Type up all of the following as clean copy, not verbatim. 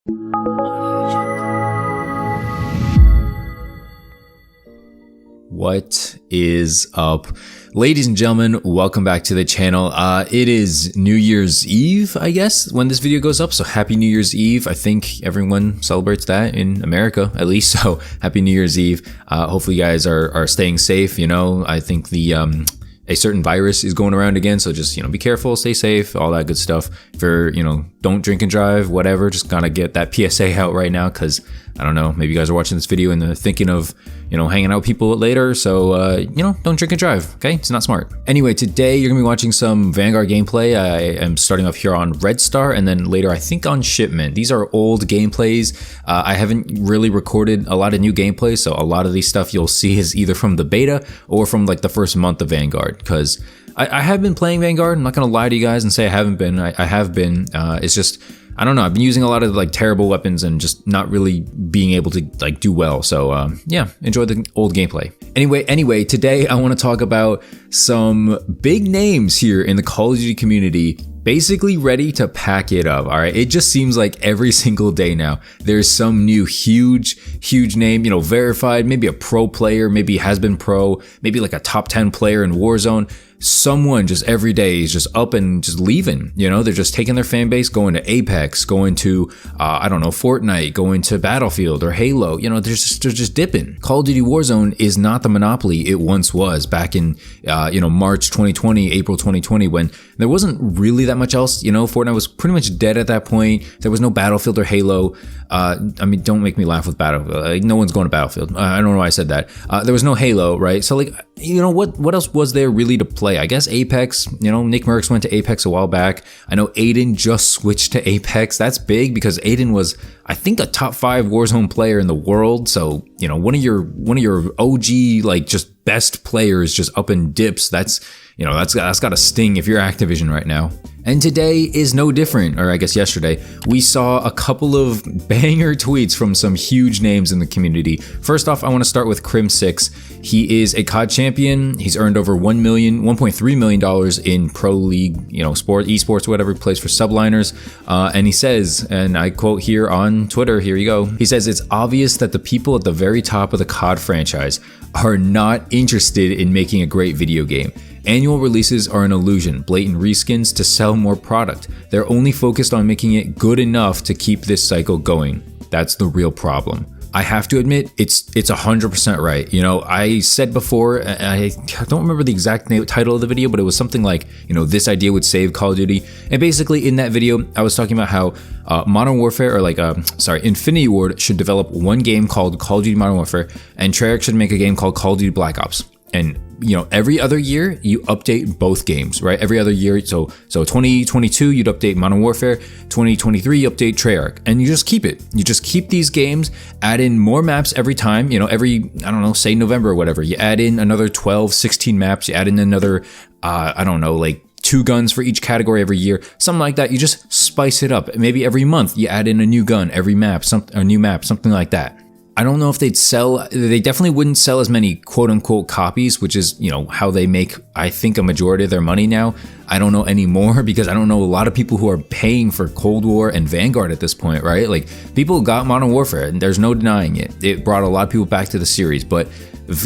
What is up, ladies and gentlemen? Welcome back to the channel. It is New Year's Eve, I guess, when this video goes up. So happy New Year's Eve. I think everyone celebrates that in America, at least. So happy New Year's Eve. Hopefully you guys are staying safe. You know, I think a certain virus is going around again, so just, be careful, stay safe, all that good stuff. For, don't drink and drive, whatever. Just gotta get that PSA out right now, because I don't know, maybe you guys are watching this video and they're thinking of, hanging out with people later. So, don't drink and drive, okay? It's not smart. Anyway, today you're gonna be watching some Vanguard gameplay. I am starting off here on Red Star, and then later I think on Shipment. These are old gameplays. I haven't really recorded a lot of new gameplays, so a lot of these stuff you'll see is either from the beta or from like the first month of Vanguard, because I have been playing Vanguard. I'm not gonna lie to you guys and say I haven't been. I have been. It's just, I don't know. I've been using a lot of like terrible weapons and just not really being able to like do well. So yeah, enjoy the old gameplay. Anyway, today I want to talk about some big names here in the Call of Duty community, basically ready to pack it up. All right, it just seems like every single day now there's some new huge name, verified, maybe a pro player, maybe has been pro, maybe like a top 10 player in Warzone. Someone just every day is just up and just leaving. They're just taking their fan base, going to Apex, going to I don't know, Fortnite, going to Battlefield or Halo. They're just dipping. Call of Duty Warzone is not the monopoly it once was back in March 2020, April 2020, when there wasn't really that much else. Fortnite was pretty much dead at that point. There was no Battlefield or Halo. I mean, don't make me laugh with Battlefield. No one's going to Battlefield. I don't know why I said that. There was no Halo, right? So like, what else was there really to play? I guess Apex. Nick Merckx went to Apex a while back. I know Aiden just switched to Apex. That's big because Aiden was, I think, a top 5 Warzone player in the world. So, one of your OG, like, just best players just up and dips. That's got to sting if you're Activision right now. And today is no different, or I guess yesterday, we saw a couple of banger tweets from some huge names in the community. First off, I want to start with Crim6. He is a COD champion. He's earned over $1.3 million in pro league, esports, whatever. He plays for Subliners. And he says, and I quote here on Twitter, here you go. He says, "It's obvious that the people at the very top of the COD franchise are not interested in making a great video game. Annual releases are an illusion, blatant reskins to sell more product. They're only focused on making it good enough to keep this cycle going. That's the real problem." I have to admit, it's 100% right. I said before, I don't remember the exact title of the video, but it was something like, this idea would save Call of Duty. And basically in that video, I was talking about how Modern Warfare, or Infinity Ward should develop one game called Call of Duty Modern Warfare, and Treyarch should make a game called Call of Duty Black Ops. And every other year you update both games, right? Every other year. So 2022 you'd update Modern Warfare, 2023 you update Treyarch, and you just keep it. You just keep these games, add in more maps every time. Every, I don't know, say November or whatever, you add in another 12, 16 maps. You add in another, I don't know, like 2 guns for each category every year, something like that. You just spice it up. Maybe every month you add in a new gun, every map, a new map, something like that. I don't know if they'd sell, they definitely wouldn't sell as many quote unquote copies, which is, how they make, I think, a majority of their money now. I don't know anymore, because I don't know a lot of people who are paying for Cold War and Vanguard at this point, right? Like, people got Modern Warfare and there's no denying it. It brought a lot of people back to the series, but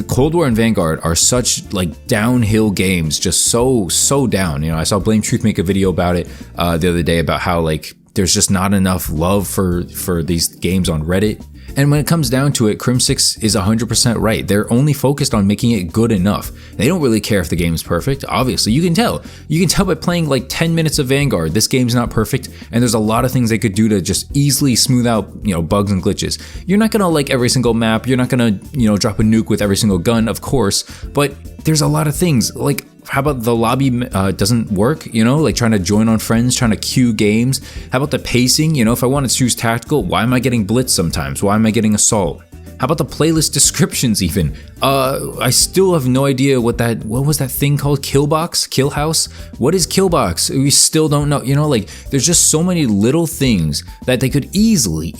Cold War and Vanguard are such like downhill games, just so down. I saw Blame Truth make a video about it the other day about how like there's just not enough love for these games on Reddit. And when it comes down to it, Crim6 is 100% right. They're only focused on making it good enough. They don't really care if the game is perfect. Obviously, you can tell. You can tell by playing like 10 minutes of Vanguard, this game's not perfect, and there's a lot of things they could do to just easily smooth out, bugs and glitches. You're not gonna like every single map. You're not gonna, drop a nuke with every single gun, of course, but there's a lot of things. Like, how about the lobby doesn't work, like trying to join on friends, trying to queue games? How about the pacing? If I want to choose tactical, why am I getting blitz sometimes? Why am I getting assault? How about the playlist descriptions even? I still have no idea what was that thing called? Killbox? Killhouse? What is Killbox? We still don't know. Like, there's just so many little things that they could easily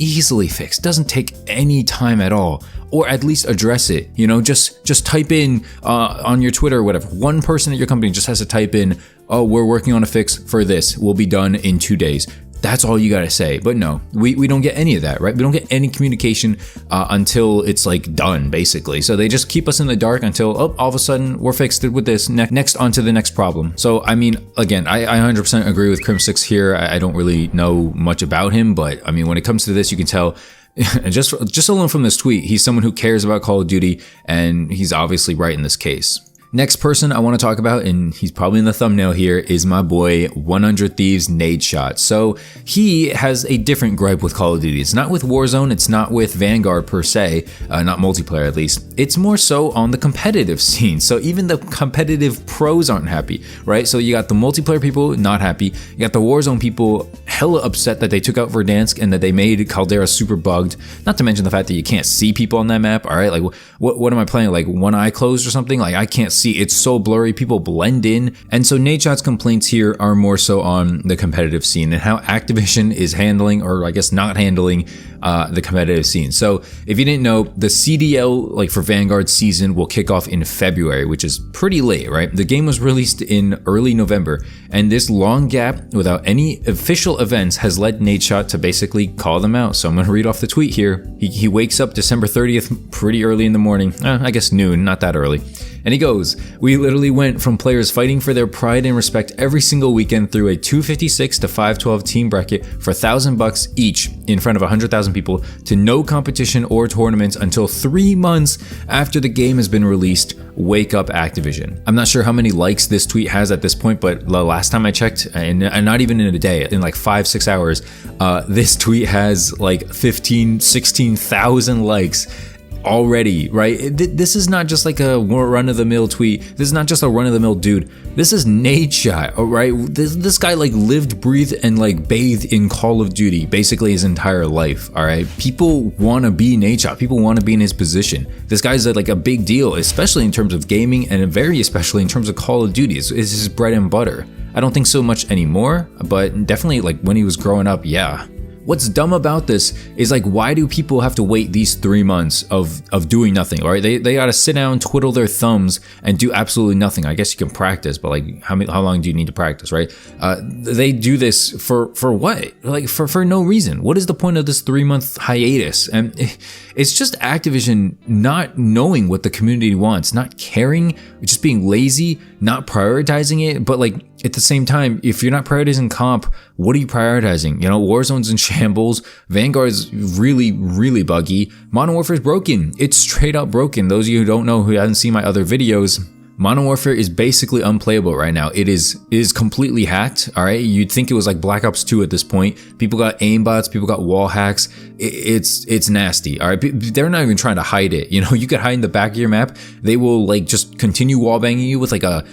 fix. Doesn't take any time at all. Or at least address it, just type in on your Twitter or whatever. One person at your company just has to type in, "Oh, we're working on a fix for this. We'll be done in 2 days." That's all you gotta say. But no, we don't get any of that, right? We don't get any communication until it's like done, basically. So they just keep us in the dark until, oh, all of a sudden we're fixed with this. Next on to the next problem. So, I mean, again, I 100% agree with Crim6 here. I don't really know much about him, but I mean, when it comes to this, you can tell just alone from this tweet, he's someone who cares about Call of Duty, and he's obviously right in this case. Next person I want to talk about, and he's probably in the thumbnail here, is my boy 100 Thieves NADESHOT. So he has a different gripe with Call of Duty. It's not with Warzone, it's not with Vanguard per se, not multiplayer at least. It's more so on the competitive scene. So even the competitive pros aren't happy, right? So you got the multiplayer people not happy, you got the Warzone people hella upset that they took out Verdansk and that they made Caldera super bugged. Not to mention the fact that you can't see people on that map, all right? Like what am I playing, like one eye closed or something? Like I can't see, it's so blurry, people blend in. And so NADESHOT's complaints here are more so on the competitive scene and how Activision is handling, or I guess not handling, the competitive scene. So if you didn't know, the CDL like for Vanguard season will kick off in February, which is pretty late, right? The game was released in early November, and this long gap without any official events has led NADESHOT to basically call them out. So I'm going to read off the tweet here. He wakes up December 30th pretty early in the morning, I guess noon, not that early. And he goes, "We literally went from players fighting for their pride and respect every single weekend through a 256 to 512 team bracket for $1,000 each in front of 100,000 people to no competition or tournaments until 3 months after the game has been released. Wake up, Activision." I'm not sure how many likes this tweet has at this point, but the last time I checked, and not even in a day, in like 5-6 hours, this tweet has like 16,000 likes already, right? This is not just like a run-of-the-mill tweet. This is not just a run-of-the-mill dude. This is NADESHOT, all right? This guy like lived, breathed, and like bathed in Call of Duty basically his entire life, all right? People want to be NADESHOT. People want to be in his position. This guy's like a big deal, especially in terms of gaming, and very especially in terms of Call of Duty. It's his bread and butter. I don't think so much anymore, but definitely like when he was growing up, yeah. What's dumb about this is like, why do people have to wait these 3 months of doing nothing, right? They gotta sit down, twiddle their thumbs, and do absolutely nothing. I guess you can practice, but like, how long do you need to practice, right? They do this for what? Like for no reason. What is the point of this 3-month hiatus? And it's just Activision not knowing what the community wants, not caring, just being lazy, not prioritizing it. But like, at the same time, if you're not prioritizing comp, what are you prioritizing? You know, Warzone's in shambles, Vanguard's really, really buggy, Modern Warfare's broken. It's straight up broken. Those of you who don't know, who haven't seen my other videos, Modern Warfare is basically unplayable right now. It is completely hacked, all right? You'd think it was like Black Ops 2 at this point. People got aimbots, people got wall hacks. It's nasty, all right? They're not even trying to hide it. You know, you could hide in the back of your map. They will like just continue wall banging you with like a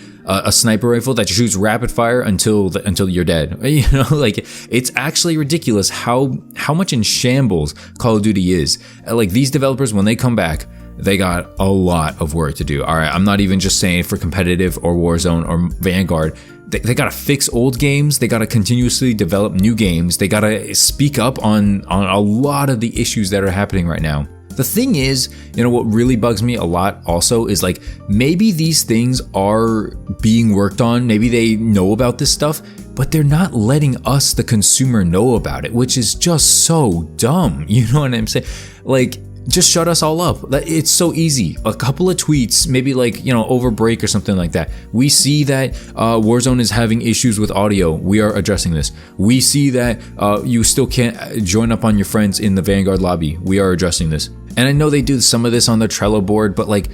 sniper rifle that shoots rapid fire until you're dead. You know, like it's actually ridiculous how much in shambles Call of Duty is. Like these developers, when they come back, they got a lot of work to do. All right, I'm not even just saying for competitive or Warzone or Vanguard. They gotta fix old games. They gotta continuously develop new games. They gotta speak up on a lot of the issues that are happening right now. The thing is, you know, what really bugs me a lot also is like, maybe these things are being worked on. Maybe they know about this stuff, but they're not letting us, the consumer, know about it, which is just so dumb. You know what I'm saying? Like, just shut us all up. It's so easy. A couple of tweets, maybe like, you know, over break or something like that. We see that Warzone is having issues with audio. We are addressing this. We see that you still can't join up on your friends in the Vanguard lobby. We are addressing this. And I know they do some of this on the Trello board, but like,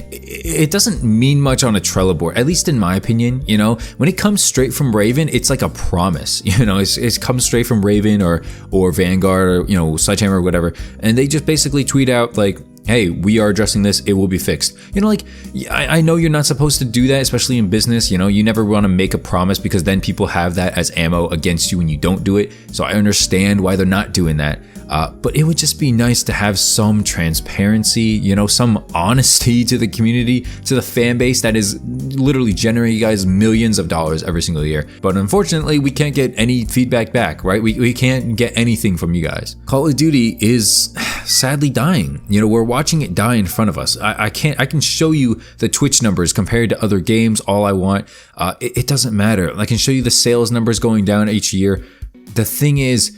it doesn't mean much on a Trello board, at least in my opinion. You know, when it comes straight from Raven, it's like a promise. You know, it comes straight from Raven or Vanguard or, you know, Sledgehammer or whatever, and they just basically tweet out like, hey, we are addressing this, it will be fixed. You know, like, I know you're not supposed to do that, especially in business. You know, you never want to make a promise because then people have that as ammo against you when you don't do it. So I understand why they're not doing that. But it would just be nice to have some transparency, you know, some honesty to the community, to the fan base that is literally generating you guys millions of dollars every single year. But unfortunately, we can't get any feedback back, right? We can't get anything from you guys. Call of Duty is sadly dying. You know, we're watching it die in front of us. I can show you the Twitch numbers compared to other games all I want. It doesn't matter. I can show you the sales numbers going down each year. the thing is,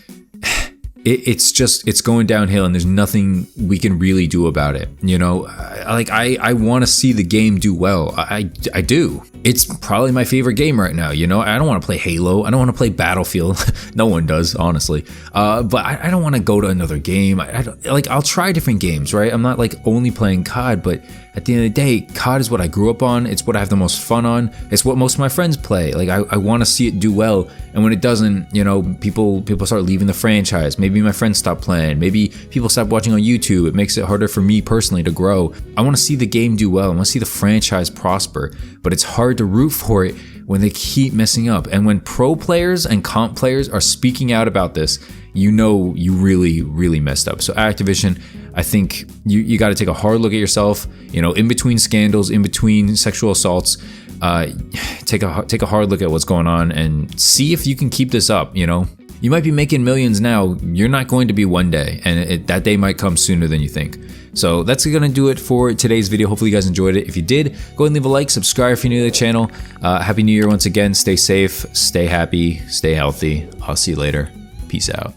it's going downhill, and there's nothing we can really do about it. You know, I want to see the game do well. I do. It's probably my favorite game right now. You know, I don't want to play Halo. I don't want to play Battlefield. No one does, honestly. But I don't want to go to another game. I'll try different games, right? I'm not like only playing COD, but at the end of the day, COD is what I grew up on. It's what I have the most fun on. It's what most of my friends play. Like I want to see it do well. And when it doesn't, you know, people start leaving the franchise. Maybe my friends stop playing. Maybe people stop watching on YouTube. It makes it harder for me personally to grow. I want to see the game do well. I want to see the franchise prosper. But it's hard to root for it when they keep messing up. And when pro players and comp players are speaking out about this, you know you really, really messed up. So Activision, I think you got to take a hard look at yourself. You know, in between scandals, in between sexual assaults, take a hard look at what's going on and see if you can keep this up. You know, you might be making millions now. You're not going to be one day, and that day might come sooner than you think. So that's going to do it for today's video. Hopefully you guys enjoyed it. If you did, go ahead and leave a like, subscribe if you're new to the channel. Happy New Year once again. Stay safe, stay happy, stay healthy. I'll see you later. Peace out.